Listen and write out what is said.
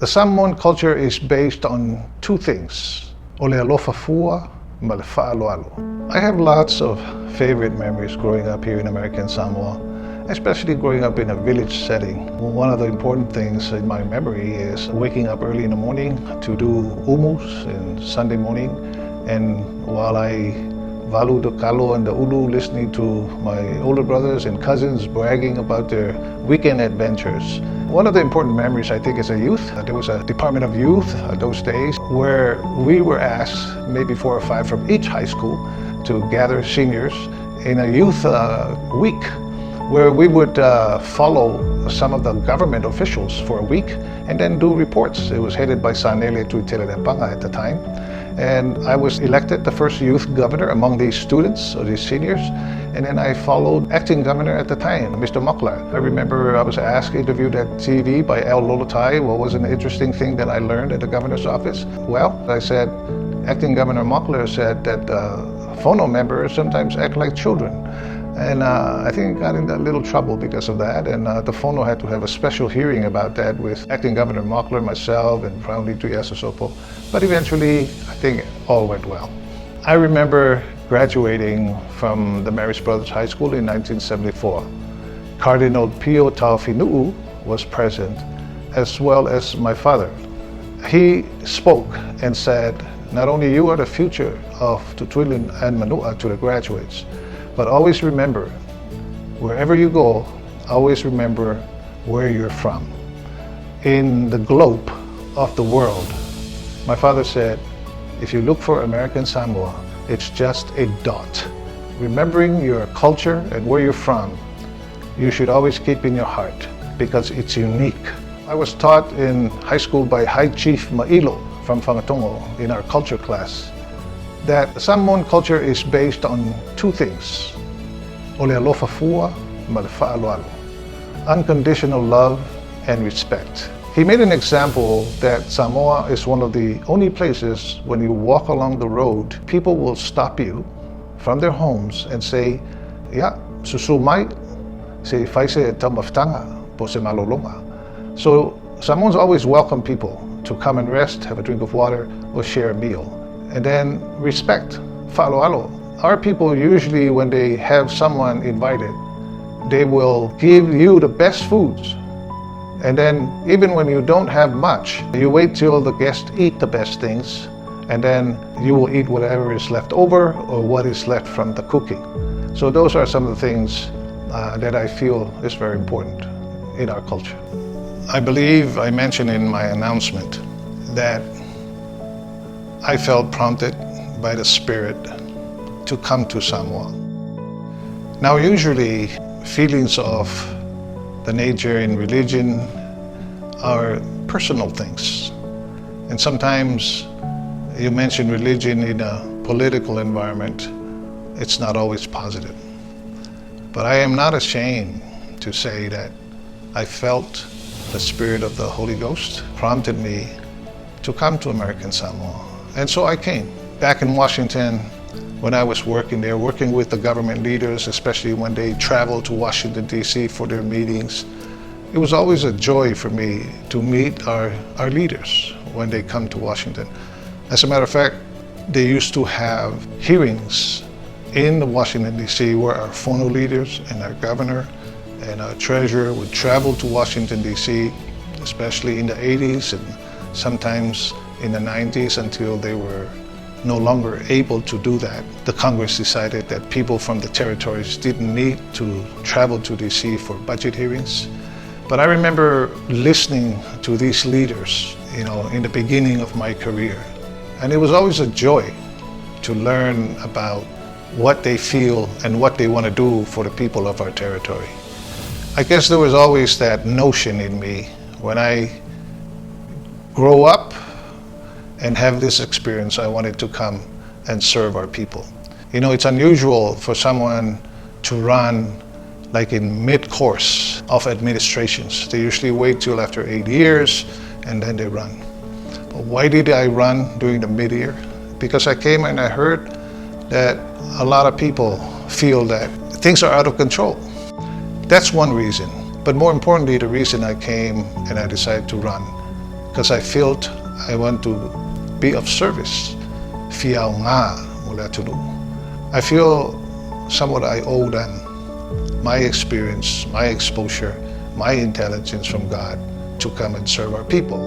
The Samoan culture is based on two things: ole alofa fua, ma le fa'aloalo. I have lots of favorite memories growing up here in American Samoa, especially growing up in a village setting. One of the important things in my memory is waking up early in the morning to do umus in Sunday morning, and while I valu the kalo and the ulu, listening to my older brothers and cousins bragging about their weekend adventures. One of the important memories, I think, as a youth, there was a Department of Youth those days where we were asked, maybe 4 or 5 from each high school, to gather seniors in a youth week where we would follow some of the government officials for a week and then do reports. It was headed by Sanele Tuitelepanga at the time. And I was elected the first youth governor among these students, or these seniors. And then I followed acting governor at the time, Mr. Mokla. I remember I was asked, interviewed at TV by El Lolotai, what was an interesting thing that I learned at the governor's office. Well, I said, acting Governor Mokla said that phono members sometimes act like children. And I think I got into a little trouble because of that, and the phono had to have a special hearing about that with acting Governor Mockler, myself, and Proudly Tuyasasopo. But eventually, I think all went well. I remember graduating from the Marist Brothers High School in 1974. Cardinal Pio Taufinu'u was present, as well as my father. He spoke and said, not only you are the future of Tutuilin and Manua to the graduates, but always remember, wherever you go, always remember where you're from. In the globe of the world, my father said, if you look for American Samoa, it's just a dot. Remembering your culture and where you're from, you should always keep in your heart because it's unique. I was taught in high school by High Chief Mailo from Whangatongo in our culture class that Samoan culture is based on two things: ole alofa fua, ma le fa'aloalo. Unconditional love and respect. He made an example that Samoa is one of the only places when you walk along the road, people will stop you from their homes and say, "Ya, susu mai, se faise tamaftanga, po se malolonga." So Samoans always welcome people to come and rest, have a drink of water, or share a meal. And then respect, fa'aloalo. Our people usually, when they have someone invited, they will give you the best foods. And then even when you don't have much, you wait till the guests eat the best things, and then you will eat whatever is left over or what is left from the cooking. So those are some of the things that I feel is very important in our culture. I believe I mentioned in my announcement that I felt prompted by the Spirit to come to Samoa. Now, usually feelings of the nature in religion are personal things. And sometimes you mention religion in a political environment, it's not always positive. But I am not ashamed to say that I felt the Spirit of the Holy Ghost prompted me to come to American Samoa. And so I came. Back in Washington, when I was working there, working with the government leaders, especially when they traveled to Washington, D.C. for their meetings, it was always a joy for me to meet our leaders when they come to Washington. As a matter of fact, they used to have hearings in Washington, D.C. where our phono leaders and our governor and our treasurer would travel to Washington, D.C., especially in the 80s and sometimes in the 90s until they were no longer able to do that. The Congress decided that people from the territories didn't need to travel to DC for budget hearings. But I remember listening to these leaders, in the beginning of my career. And it was always a joy to learn about what they feel and what they want to do for the people of our territory. I guess there was always that notion in me when I grow up and have this experience, I wanted to come and serve our people. It's unusual for someone to run like in mid-course of administrations. They usually wait till after 8 years and then they run. But why did I run during the mid-year? Because I came and I heard that a lot of people feel that things are out of control. That's one reason. But more importantly, the reason I came and I decided to run because I felt I want to be of service. Fiyaw nga mula tulu. I feel somewhat I owe them my experience, my exposure, my intelligence from God to come and serve our people.